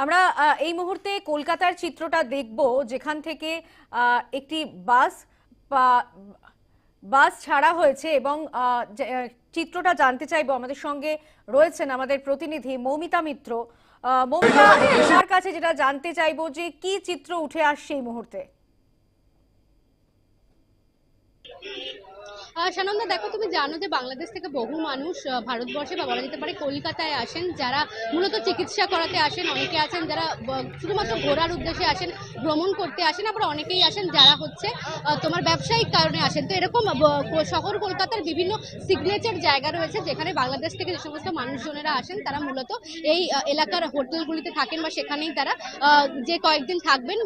আমরা এই মুহূর্তে কলকাতার চিত্রটা দেখব, যেখান থেকে একটি বাস ছাড়া হয়েছে এবং চিত্রটা জানতে চাইবো। আমাদের সঙ্গে রয়েছেন আমাদের প্রতিনিধি মৌমিতা মিত্র। মৌমিতা, তোমার কাছে যেটা জানতে চাইবো যে কি চিত্র উঠে আসছে এই মুহূর্তে। সানন্দা, দেখো, তুমি জানো যে বাংলাদেশ থেকে বহু মানুষ ভারতবর্ষে বা বলা যেতে পারে কলকাতায় আসেন, যারা মূলত চিকিৎসা করাতে আসেন। অনেকে আছেন যারা শুধুমাত্র ঘোরার উদ্দেশ্যে আসেন, ভ্রমণ করতে আসেন, আবার অনেকেই আসেন যারা হচ্ছে তোমার ব্যবসায়িক কারণে আসেন। তো এরকম শহর কলকাতার বিভিন্ন সিগনেচার জায়গা রয়েছে যেখানে বাংলাদেশ থেকে যে সমস্ত মানুষজনেরা আসেন তারা মূলত এই এলাকার হোটেলগুলিতে থাকেন বা সেখানেই তারা যে কয়েকদিন থাকবেন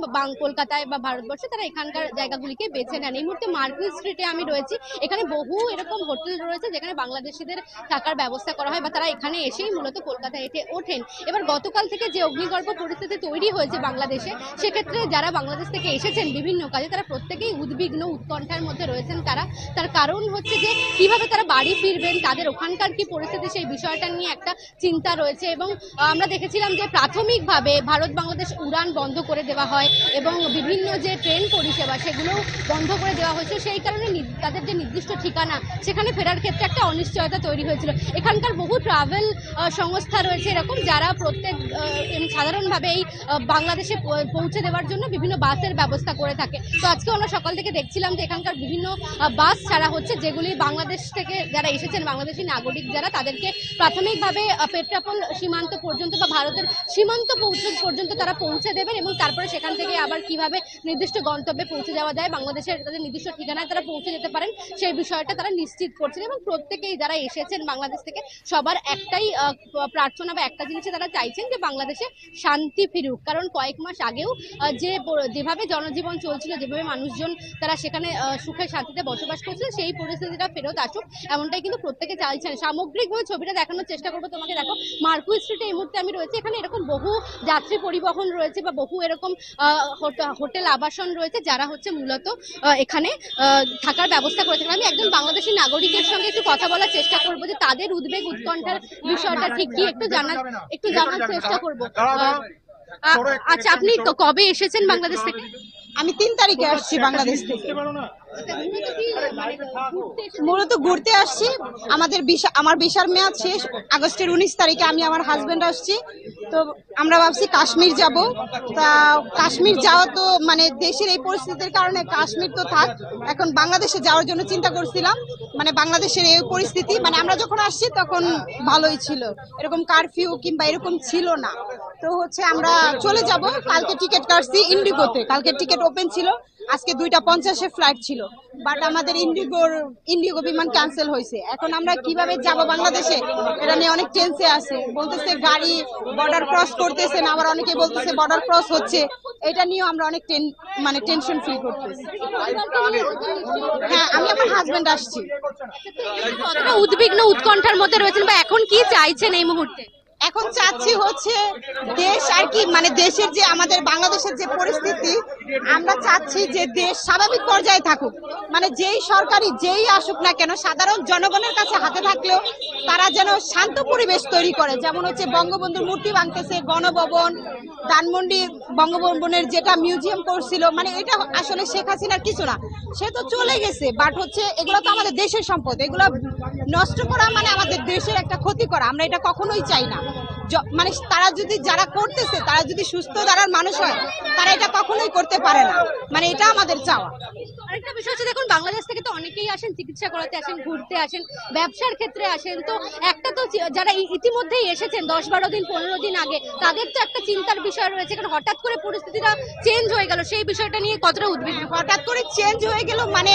কলকাতায় বা ভারতবর্ষে, তারা এখানকার জায়গাগুলিকে বেছে নেন। এই মুহূর্তে মার্কুইস স্ট্রিটে আমি রয়েছি। এখানে বহু এরকম হোটেল রয়েছে যেখানে বাংলাদেশিদের থাকার ব্যবস্থা করা হয় বা তারা এখানে এসেই মূলত কলকাতায় এসে ওঠেন। এবার গতকাল থেকে যে অগ্নিগর্ভ পরিস্থিতি তৈরি হয়েছে বাংলাদেশে, সেক্ষেত্রে যারা বাংলাদেশ থেকে এসেছেন বিভিন্ন কাজে তারা প্রত্যেকেই উদ্বিগ্ন, উৎকণ্ঠার মধ্যে রয়েছেন। তার কারণ হচ্ছে যে কিভাবে তারা বাড়ি ফিরবেন, তাদের ওখানকার কি পরিস্থিতি, সেই বিষয়টা নিয়ে একটা চিন্তা রয়েছে। এবং আমরা দেখেছিলাম যে প্রাথমিকভাবে ভারত বাংলাদেশ উড়ান বন্ধ করে দেওয়া হয় এবং বিভিন্ন যে ট্রেন পরিষেবা সেগুলো বন্ধ করে দেওয়া হয়েছে। সেই কারণে তাদের যে নির্দিষ্ট ঠিকানা সেখানে ফেরার ক্ষেত্রে একটা অনিশ্চয়তা তৈরি হয়েছিল। এখানকার বহু ট্রাভেল সংস্থা রয়েছে এরকম, যারা প্রত্যেক সাধারণভাবে এই বাংলাদেশে পৌঁছে দেওয়ার জন্য বিভিন্ন বাসের ব্যবস্থা করে থাকে। তো আজকে আমরা সকাল থেকে দেখছিলাম যে এখানকার বিভিন্ন বাস ছাড়া হচ্ছে, যেগুলি বাংলাদেশ থেকে যারা এসেছেন, বাংলাদেশি নাগরিক যারা, তাদেরকে প্রাথমিকভাবে পেট্রাপোল সীমান্ত পর্যন্ত বা ভারতের সীমান্ত পর্যন্ত তারা পৌঁছে দেবেন এবং তারপরে সেখান থেকে আবার কিভাবে নির্দিষ্ট গন্তব্যে পৌঁছে যাওয়া যায়, বাংলাদেশের তাদের নির্দিষ্ট ঠিকানায় তারা পৌঁছে যেতে পারেন, সেই বিষয়টা তারা নিশ্চিত করছেন। এবং প্রত্যেকেই যারা এসেছেন বাংলাদেশ থেকে, সবার একটাই প্রার্থনা বা একটা জিনিসে তারা চাইছেন যে বাংলাদেশে শান্তি ফিরুক। কারণ কয়েক মাস আগেও যেভাবে জনজীবন চলছিল, যেভাবে মানুষজন তারা সেখানে সুখে শান্তিতে বসবাস করছিল, সেই পরিস্থিতিটা ফেরত আসুক, এমনটাই কিন্তু প্রত্যেকে চাইছেন। সামগ্রিকভাবে ছবিটা দেখানোর চেষ্টা করবো তোমাকে। দেখো, মার্কুইস স্ট্রিটে এই মুহূর্তে আমি রয়েছি। এখানে এরকম বহু যাত্রী পরিবহন রয়েছে বা বহু এরকম হোটেল আবাসন রয়েছে, যারা হচ্ছে মূলত এখানে থাকার ব্যবস্থা করেছে। আমি একজন বাংলাদেশি নাগরিকের সঙ্গে একটু কথা বলার চেষ্টা করবো যে তাদের উদ্বেগ উৎকণ্ঠার বিষয়টা ঠিক কি একটু জানার চেষ্টা করবো। আচ্ছা, আপনি কবে এসেছেন বাংলাদেশ থেকে? আমি 3 তারিখে আসছি বাংলাদেশ থেকে। মূলত ঘুরতে আসছি। আমার ভিসার মেয়াদ শেষ আগস্টের 19 তারিখে। আমি আমার হাজবেন্ড আসছি। তো আমরা ভাবছি কাশ্মীর যাব। তা কাশ্মীর যাওয়া তো মানে দেশের এই পরিস্থিতির কারণে কাশ্মীর তো থাক, এখন বাংলাদেশে যাওয়ার জন্য চিন্তা করছিলাম। মানে বাংলাদেশের এই পরিস্থিতি, মানে আমরা যখন আসছি তখন ভালোই ছিল, এরকম কারফিউ কিংবা এরকম ছিল না। তো হচ্ছে আমরা চলে যাব। কালকে টিকিট কাটছি ইন্ডিগোতে, কালকে টিকিট ওপেন ছিল। আজকে 2:50 ফ্লাইট ছিল, বাট আমাদের ইন্ডিগো বিমান ক্যান্সেল হয়েছে। এখন আমরা কিভাবে যাব বাংলাদেশে, এটা নিয়ে অনেক টেনশনে আছে। বলতেছে গাড়ি বর্ডার ক্রস করতেছে না, আবার অনেকে বলতেছে বর্ডার ক্রস হচ্ছে। এটা নিয়েও আমরা অনেক টেনশন ফিল করতেছি। হ্যাঁ, আমি আমার হাজবেন্ড আসছি। কতটা উদ্বিগ্ন উৎকণ্ঠার মধ্যে রয়েছেন বা এখন কি চাইছেন এই মুহূর্তে? এখন চাচ্ছি হচ্ছে দেশ আর কি, মানে দেশের যে আমাদের বাংলাদেশের যে পরিস্থিতি, আমরা চাচ্ছি যে দেশ স্বাভাবিক পর্যায়ে থাকুক। মানে যেই সরকারি যেই আসুক না কেন, সাধারণ জনগণের কাছে হাতে থাকলেও তারা যেন শান্ত পরিবেশ তৈরি করে। যেমন হচ্ছে বঙ্গবন্ধুর মূর্তি ভাঙতেছে, গণভবন, ধানমন্ডি বঙ্গভবনের যেটা মিউজিয়াম করছিল, মানে এটা আসলে শেখ হাসিনার কিছু না, সে তো চলে গেছে। বাট হচ্ছে এগুলো তো আমাদের দেশের সম্পদ, এগুলো নষ্ট করা মানে আমাদের দেশের একটা ক্ষতি করা। আমরা এটা কখনোই চাই না। মানে তারা যদি যারা করতেছে তারা যদি সুস্থ ধারার মানুষ হয়, তারা এটা কখনোই করতে পারে না। মানে এটা আমাদের চাওয়া। আরেকটা বিষয় হচ্ছে, দেখুন, বাংলাদেশ থেকে তো অনেকেই আসেন, চিকিৎসা করাতে আসেন, ঘুরতে আসেন, ব্যবসার ক্ষেত্রে আসেন। তো একটা তো যারা ইতিমধ্যেই এসেছেন 10-12 দিন 15 দিন আগে, তাদের তো একটা চিন্তার বিষয় রয়েছে, কারণ হঠাৎ করে পরিস্থিতিটা চেঞ্জ হয়ে গেল। সেই বিষয়টা নিয়ে কতটা উদ্বিগ্ন? হঠাৎ করে চেঞ্জ হয়ে গেল, মানে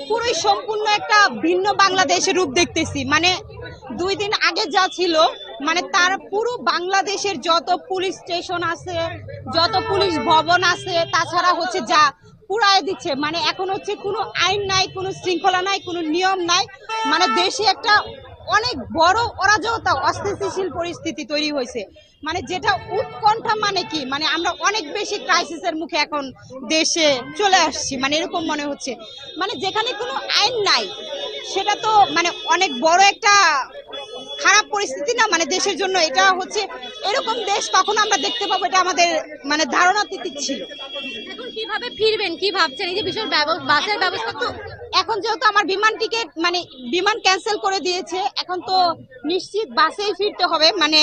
পুরোই সম্পূর্ণ একটা ভিন্ন বাংলাদেশের রূপ দেখতেছি। মানে 2 দিন আগে যা ছিল, মানে তার পুরো বাংলাদেশের যত পুলিশ স্টেশন আছে, যত পুলিশ ভবন আছে, তাছাড়া হচ্ছে যা পুরাই দিচ্ছে। মানে এখন হচ্ছে কোনো আইন নাই, কোনো শৃঙ্খলা নাই, কোনো নিয়ম নাই। মানে দেশে একটা অনেক বড় অরাজকতা, অস্থিতিশীল পরিস্থিতি তৈরি হয়েছে। মানে যেটা উৎকণ্ঠা, মানে কি, মানে আমরা অনেক বেশি ক্রাইসিসের মুখে এখন দেশে চলে আসছি। মানে এরকম মনে হচ্ছে, মানে যেখানে কোনো আইন নাই, সেটা তো মানে অনেক বড় একটা খারাপ পরিস্থিতি না মানে দেশের জন্য, এটা হচ্ছে এরকম দেশ কখনো আমরা দেখতে পাবো, এটা আমাদের মানে ধারণাতীত ছিল। এখন কিভাবে ফিরবেন, কি ভাবছেন এই যে বিষয় বাসের ব্যবস্থা তো এখন যেহেতু আমার বিমান টিকিট মানে বিমান ক্যান্সেল করে দিয়েছে, এখন তো নিশ্চিত বাসেই ফিরতে হবে, মানে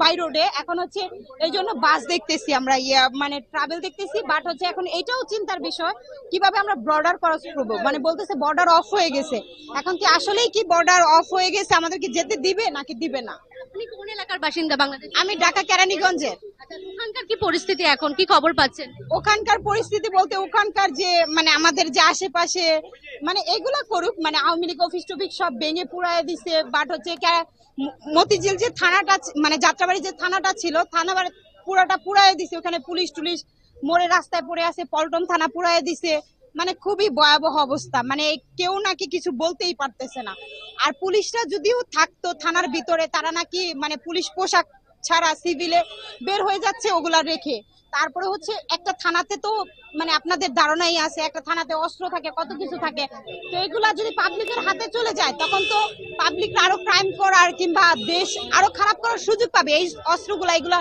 বাই রোডে। এখন হচ্ছে এই জন্য বাস দেখতেছি আমরা, মানে ট্রাভেল দেখতেছি। বাট হচ্ছে এখন এটাও চিন্তার বিষয় কিভাবে আমরা বর্ডার ক্রস করবো, মানে বলতেছে বর্ডার অফ হয়ে গেছে। এখন কি আসলেই কি বর্ডার অফ হয়ে গেছে, আমাদেরকে যেতে দিবে নাকি দিবে না? আপনি কোন এলাকার বাসিন্দা বাংলাদেশ? আমি ঢাকা কেরানীগঞ্জের। আচ্ছা, ওখানকার কি পরিস্থিতি এখন, কি খবর পাচ্ছেন? ওখানকার পরিস্থিতি বলতে ওখানকার যে মানে আমাদের যে আশেপাশে মানে এগুলা করুক, মানে আওয়ামী লীগ অফিস টফিস সব ভেঙে পুড়ায় দিছে। বাট হচ্ছে মতিঝিল যে থানাটা মানে যাত্রাবাড়ি যে থানাটা ছিল, থানা পুরাটা পুড়ায় দিছে। ওখানে পুলিশ টুলিশ মোড়ে রাস্তায় পড়ে আছে, পল্টন থানা পুড়ায় দিছে। মানে খুবই ভয়াবহ অবস্থা, মানে কেউ নাকি কিছু বলতেই পারতেছে না। আর পুলিশরা যদিও থাকতো থানার ভিতরে, তারা নাকি মানে পুলিশ পোশাক ছাড়া সিভিলে বের হয়ে যাচ্ছে ওগুলা রেখে। তারপরে হচ্ছে একটা থানাতে তো মানে আপনাদের ধারণাই আছে, একটা থানাতে অস্ত্র থাকে, কত কিছু থাকে। তো এগুলা যদি পাবলিকের হাতে চলে যায়, তখন তো পাবলিক আরো ক্রাইম করার কিংবা দেশ আরো খারাপ করার সুযোগ পাবে। এই অস্ত্রগুলা এগুলা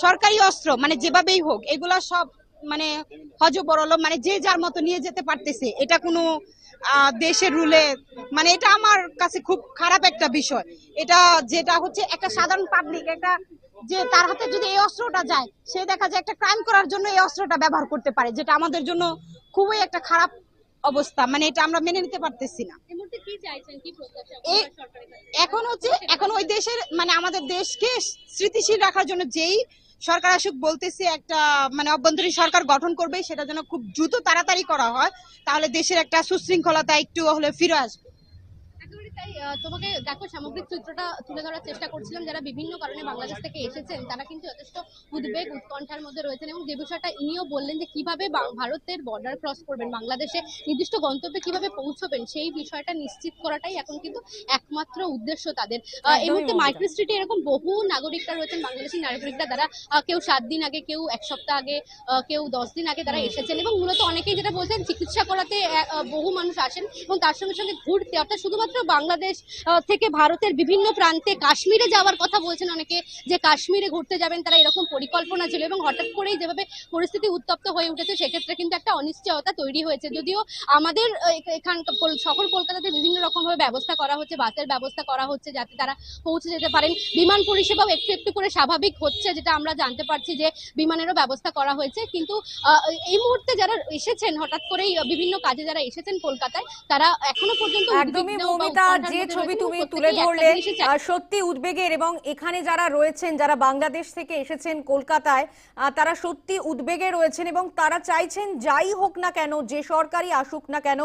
সরকারি অস্ত্র, মানে যেভাবেই হোক এগুলা সব মানে হযবরল, মানে যে যার মতো নিয়ে যেতে পারতেছে। এটা কোনো দেশের রুলে, মানে এটা আমার কাছে খুব খারাপ একটা বিষয়। এটা যেটা হচ্ছে একটা সাধারণ পাবলিক, একটা যে তার হাতে যদি এই অস্ত্রটা যায়, সে দেখা যায় একটা ক্রাইম করার জন্য এই অস্ত্রটা ব্যবহার করতে পারে, যেটা আমাদের জন্য খুবই একটা খারাপ অবস্থা। মানে এটা আমরা মেনে নিতে পারতেছি না। এই মুহূর্তে কি চাইছেন, কি প্রত্যাশা এ- সরকারের কাছে? এখন হচ্ছে এখন ওই দেশের মানে আমাদের দেশকে স্থিতিশীল রাখার জন্য যেই সরকার আসুক, বলতেছে একটা মানে অভ্যন্তরীণ সরকার গঠন করবে, সেটা যেন খুব দ্রুত তাড়াতাড়ি করা হয়, তাহলে দেশের একটা সুশৃঙ্খলতা একটু হলে ফিরে আসবে। একেবারে তাই। তোমাকে দেখো, সামগ্রিক চিত্রটা তুলে ধরার চেষ্টা করছিলাম। যারা বিভিন্ন কারণে বাংলাদেশ থেকে এসেছেন তারা কিন্তু যথেষ্ট উদ্বেগ উৎকণ্ঠার মধ্যে রয়েছেন, এবং যে বিষয়টা ইনিও বললেন যে কিভাবে ভারতের বর্ডার ক্রস করবেন, বাংলাদেশে নির্দিষ্ট গন্তব্যে কিভাবে পৌঁছবেন, সেই বিষয়টা নিশ্চিত করাটাই এখন কিন্তু একমাত্র উদ্দেশ্য তাদের। এই একদমই মুহূর্তে মমতা। মাইক্রো স্ট্রিটে এরকম বহু নাগরিকরা রয়েছেন, বাংলাদেশি নাগরিকরা, যারা কেউ 7 দিন আগে, কেউ 1 সপ্তাহ আগে, কেউ 10 দিন আগে তারা এসেছেন। এবং মূলত অনেকেই যেটা বলছেন, চিকিৎসা করাতে বহু মানুষ আসেন এবং তার সঙ্গে সঙ্গে ঘুরতে, অর্থাৎ শুধুমাত্র বাংলাদেশ থেকে ভারতের বিভিন্ন প্রান্তে কাশ্মীরে যাওয়ার কথা বলছেন অনেকে, যে কাশ্মীরে ঘুরতে যাবেন, তারা এরকম পরিকল্পনা ছিল। এবং হঠাৎ করেই যেভাবে পরিস্থিতি উত্তপ্ত হয়ে উঠেছে, সেক্ষেত্রে কিন্তু একটা অনিশ্চয়তা তৈরি হয়েছে। যদিও আমাদের এখানকার শহর কলকাতাতে বিভিন্ন রকম ভাবে ব্যবস্থা করা হচ্ছে, বাসের ব্যবস্থা করা হচ্ছে যাতে তারা পৌঁছে যেতে পারেন। বিমান পরিষেবাও একটু একটু করে স্বাভাবিক হচ্ছে, যেটা আমরা জানতে পারছি যে বিমানেরও ব্যবস্থা করা হয়েছে। কিন্তু এই মুহূর্তে যারা এসেছেন হঠাৎ করেই বিভিন্ন কাজে, যারা এসেছেন কলকাতায়, তারা এখনো পর্যন্ত একদমই উদ্বিগ্ন বা মৌমিতা, উৎকণ্ঠার যে মধ্যে ছবি রয়েছেন এবং তুমি তুলে প্রত্যেকেই একটা ধরলে জিনিসই চাই। সত্যি উদ্বেগের, এবং এখানে যারা রয়েছেন, যারা বাংলাদেশ থেকে এসেছেন কলকাতায়, তারা সত্যি উদ্বেগে রয়েছেন এবং তারা চাইছেন যাই হোক না কেন, যে সরকারই আসুক না কেন,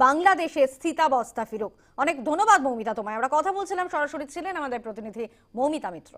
বাংলাদেশে স্থিতাবস্থা ফিরুক। অনেক ধন্যবাদ মৌমিতা তোমায়। আমরা কথা বলছিলাম, সরাসরি ছিলেন আমাদের প্রতিনিধি মৌমিতা মিত্র।